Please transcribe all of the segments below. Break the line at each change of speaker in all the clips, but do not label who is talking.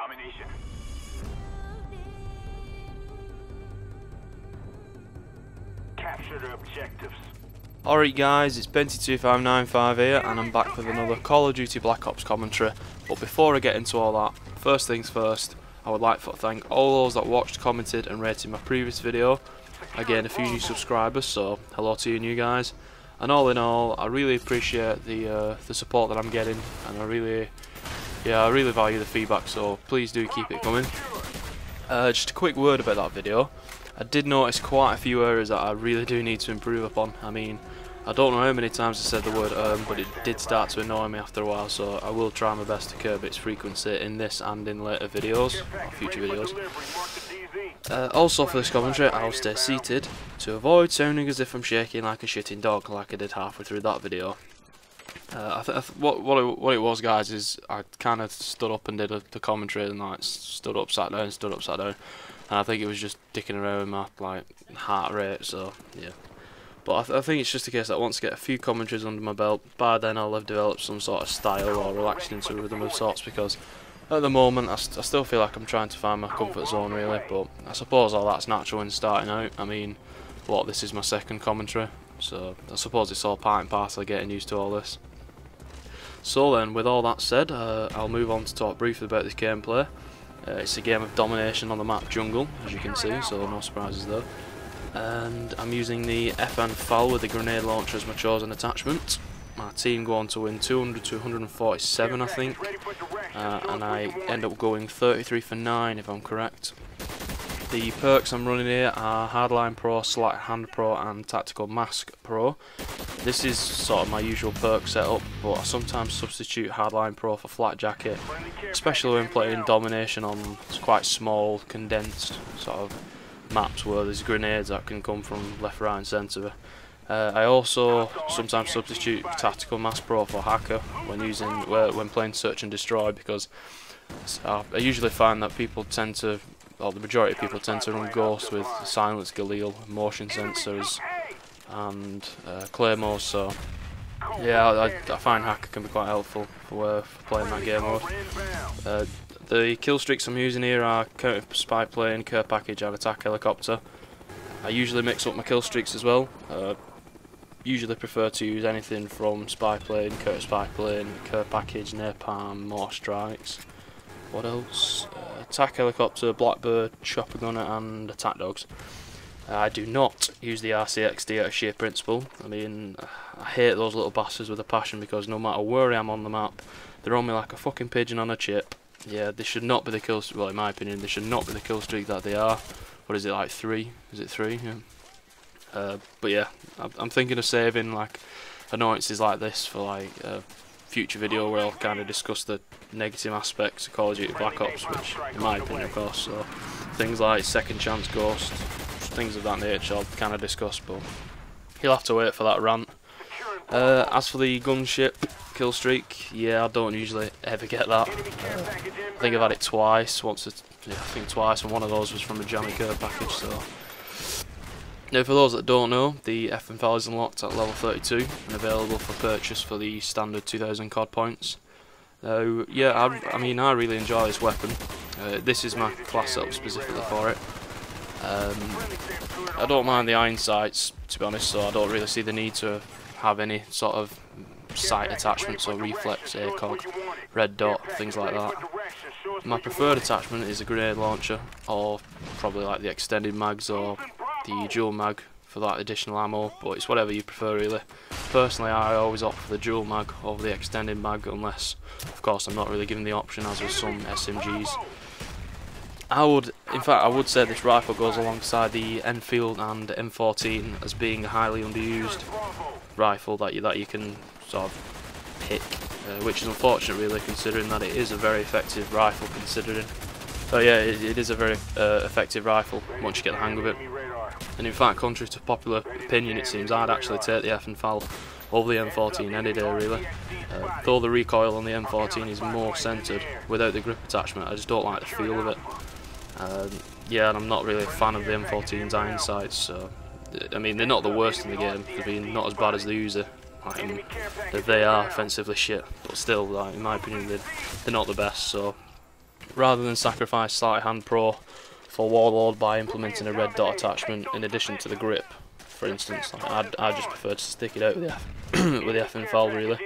Domination. Capture the objectives.
Alright guys, it's Benty2595 here and I'm back with another Call of Duty Black Ops commentary. But before I get into all that, first things first, I would like to thank all those that watched, commented and rated my previous video. I gained a few new subscribers, so hello to you new guys. And all in all, I really appreciate the support that I'm getting, and I really value the feedback, so please do keep it coming. Just a quick word about that video. I did notice quite a few areas that I really do need to improve upon. I mean, I don't know how many times I said the word but it did start to annoy me after a while, so I will try my best to curb its frequency in this and in later videos, or future videos. Also for this commentary, I'll stay seated to avoid sounding as if I'm shaking like a shitting dog like I did halfway through that video. What it was, guys, is I kind of stood up and did the commentary and like stood up, sat down, and I think it was just dicking around with my like heart rate. So yeah, but I think it's just a case that once I get a few commentaries under my belt, by then I'll have developed some sort of style or relaxed into a rhythm of sorts, because at the moment I still feel like I'm trying to find my comfort zone really, but I suppose all that's natural when starting out. I mean, this is my second commentary, so I suppose it's all part and parcel of getting used to all this. So then, with all that said, I'll move on to talk briefly about this gameplay. It's a game of domination on the map Jungle, as you can see, so no surprises there. And I'm using the FN-FAL with the grenade launcher as my chosen attachment. My team go on to win 200 to 147, I think, and I end up going 33 for 9 if I'm correct. The perks I'm running here are Hardline Pro, Sleight Hand Pro and Tactical Mask Pro. This is sort of my usual perk setup, but I sometimes substitute Hardline Pro for Flat Jacket, especially when playing Domination on quite small, condensed sort of maps where there's grenades that can come from left, right and centre. I also sometimes substitute Tactical Mask Pro for Hacker when playing Search and Destroy, because I usually find that people tend to, or the majority of people tend to run Ghost with Silence, Galil, Motion Sensors and Claymores, so yeah, I find Hacker can be quite helpful for playing that game mode. The kill streaks I'm using here are Counter Spy Plane, Care Package and Attack Helicopter. I usually mix up my kill streaks as well. Usually prefer to use anything from Spy Plane, Counter Spy Plane, Care Package, Napalm, Mortar Strikes. What else? Attack Helicopter, Blackbird, Chopper Gunner and Attack Dogs. I do not use the RCXD out of sheer principle. I mean, I hate those little bastards with a passion, because no matter where I am on the map, they're on me like a fucking pigeon on a chip. Yeah, they should not be the kill streak, well in my opinion, they should not be the kill streak that they are. What is it, like 3? Is it 3? Yeah. But yeah, I'm thinking of saving like annoyances like this for like future video where I'll kind of discuss the negative aspects of Call of Duty Black Ops, which in my opinion of course, so things like Second Chance Ghost, things of that nature I'll kind of discuss, but you'll have to wait for that rant. As for the gunship kill streak, yeah, I don't usually ever get that. I think I've had it twice, I think twice, and one of those was from a jammy Care Package. So now, for those that don't know, the FN-FAL is unlocked at level 32 and available for purchase for the standard 2000 COD points. Now, yeah, I mean, I really enjoy this weapon. This is my class setup specifically for it. I don't mind the iron sights, to be honest, so I don't really see the need to have any sort of sight attachments, or reflex, ACOG, red dot, things like that. My preferred attachment is a grenade launcher, or probably like the extended mags or the dual mag for that additional ammo, but it's whatever you prefer really. Personally, I always opt for the dual mag over the extended mag, unless of course I'm not really given the option, as with some SMGs. In fact I would say this rifle goes alongside the Enfield and M14 as being a highly underused rifle that you can sort of pick, which is unfortunate really, considering that it is a very effective rifle considering. But yeah, it is a very effective rifle once you get the hang of it. And in fact, contrary to popular opinion, it seems I'd actually take the FN-FAL over the M14 any day really. Though the recoil on the M14 is more centred without the grip attachment, I just don't like the feel of it. Yeah, and I'm not really a fan of the M14's iron sights, so I mean, they're not the worst in the game, they're not as bad as the Uzi. They are offensively shit, but still, like, in my opinion, they're not the best. So Rather than sacrifice Sleight Hand Pro for Warlord by implementing a red dot attachment in addition to the grip, for instance, like, I just prefer to stick it out with the with the FN-FAL really.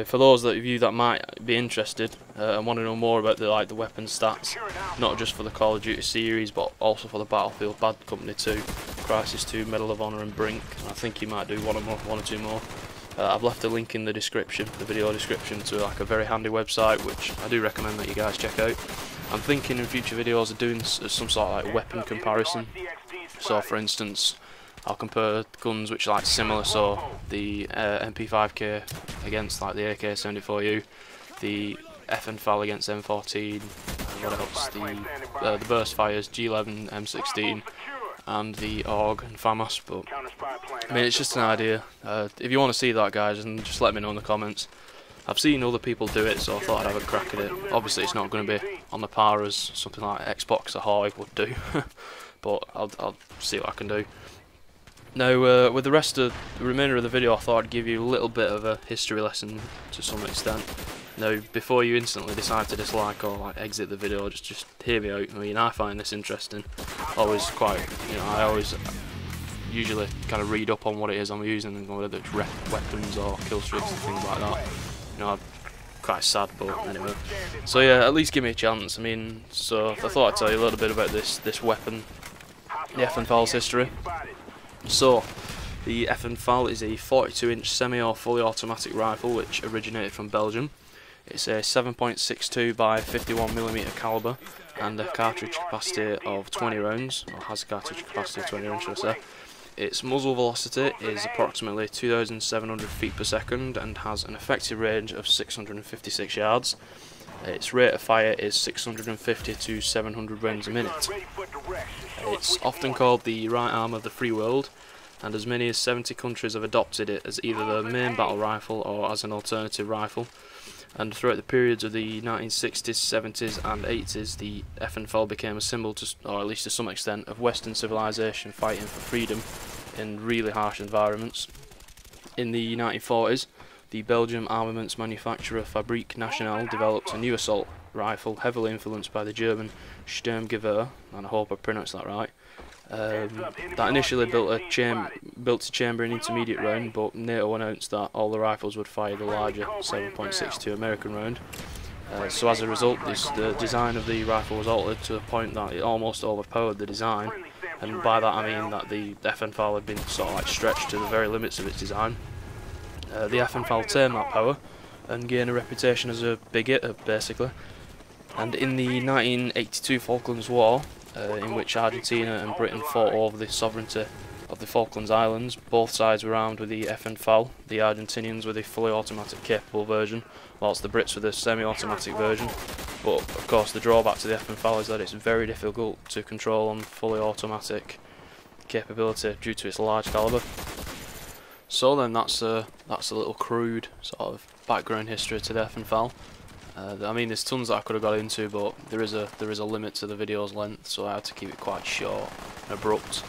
For those of you that might be interested and want to know more about the weapon stats, not just for the Call of Duty series but also for the Battlefield Bad Company 2, Crisis 2, Medal of Honor and Brink, and I think you might do one or two more. I've left a link in the description, the video description, to like a very handy website which I do recommend that you guys check out. I'm thinking in future videos of doing some sort of like weapon comparison. So for instance, I'll compare guns which are like similar, so the MP5K against like the AK-74U, the FN-FAL against M14, and what else, the burst fires, G11, M16, and the AUG and FAMAS. But I mean, it's just an idea. If you want to see that, guys, then just let me know in the comments. I've seen other people do it, so I thought I'd have a crack at it. Obviously it's not going to be on the par as something like Xbox Ahoy would do, but I'll see what I can do. Now, with the remainder of the video, I thought I'd give you a little bit of a history lesson to some extent. Now, before you instantly decide to dislike or like exit the video, just hear me out. I mean, I find this interesting. Always quite, I always usually kind of read up on what it is I'm using, and whether it's weapons or kill streaks and things like that. I'm quite sad, but anyway. So yeah, at least give me a chance. I mean, so I thought I'd tell you a little bit about this weapon, the FN-FAL's history. So, the FN-FAL is a 42-inch semi or fully automatic rifle which originated from Belgium. It's a 7.62 by 51mm caliber and a cartridge capacity of 20 rounds, or has a cartridge capacity of 20 rounds, should I say. Its muzzle velocity is approximately 2,700 feet per second and has an effective range of 656 yards. Its rate of fire is 650 to 700 rounds a minute. It's often called the right arm of the free world, and as many as 70 countries have adopted it as either the main battle rifle or as an alternative rifle. And throughout the periods of the 1960s, 70s and 80s, the FN-FAL became a symbol, or at least to some extent, of Western civilization fighting for freedom in really harsh environments. In the 1940s, the Belgian armaments manufacturer Fabrique Nationale developed a new assault rifle heavily influenced by the German Sturmgewehr, and I hope I pronounced that right. That initially built to chamber an intermediate round, but NATO announced that all the rifles would fire the larger 7.62 American round. So as a result, the design of the rifle was altered to a point that it almost overpowered the design, and by that I mean that the FN-FAL had been sort of like stretched to the very limits of its design. The FN-FAL tamed that power and gained a reputation as a big hitter, basically. And in the 1982 Falklands War, in which Argentina and Britain fought over the sovereignty of the Falklands Islands, both sides were armed with the FN-FAL, the Argentinians with a fully automatic capable version, whilst the Brits with a semi-automatic version. But of course the drawback to the FN-FAL is that it's very difficult to control on fully automatic capability due to its large calibre. So then that's a little crude sort of background history to the FN-FAL. I mean, there's tons that I could have got into, but there is a limit to the video's length, so I had to keep it quite short and abrupt.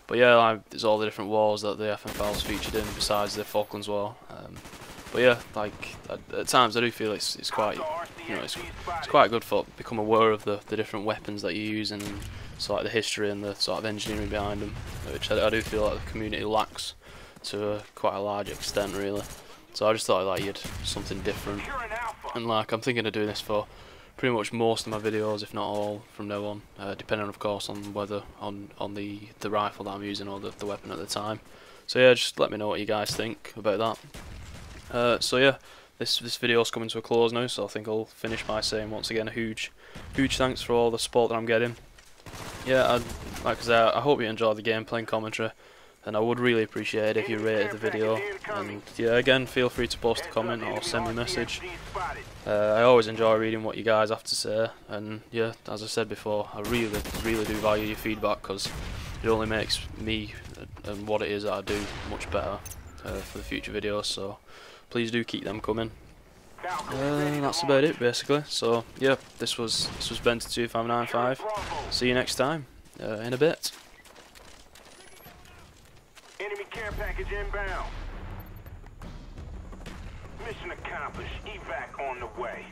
But yeah, there's all the different wars that the FN-FAL's featured in besides the Falklands War. But yeah, like at times I do feel it's quite, it's quite good for become aware of the different weapons that you use and sort of the history and the sort of engineering behind them, which I do feel like the community lacks to quite a large extent, really. So I just thought like you'd something different, and like I'm thinking of doing this for pretty much most of my videos, if not all, from now on, depending of course on whether on the rifle that I'm using or the weapon at the time. So yeah, just let me know what you guys think about that. So yeah, this video's coming to a close now, so I think I'll finish by saying once again a huge thanks for all the support that I'm getting. Yeah, like I said, I hope you enjoyed the gameplay and commentary, and I would really appreciate it if you rated the video. And yeah, again, feel free to post a comment or send me a message. I always enjoy reading what you guys have to say, and yeah, as I said before, I really do value your feedback, because it only makes me and what it is that I do much better for the future videos. So please do keep them coming. That's about it basically. So yeah, this was Benta2595. See you next time in a bit.
Enemy care package inbound. Mission accomplished. Evac on the way.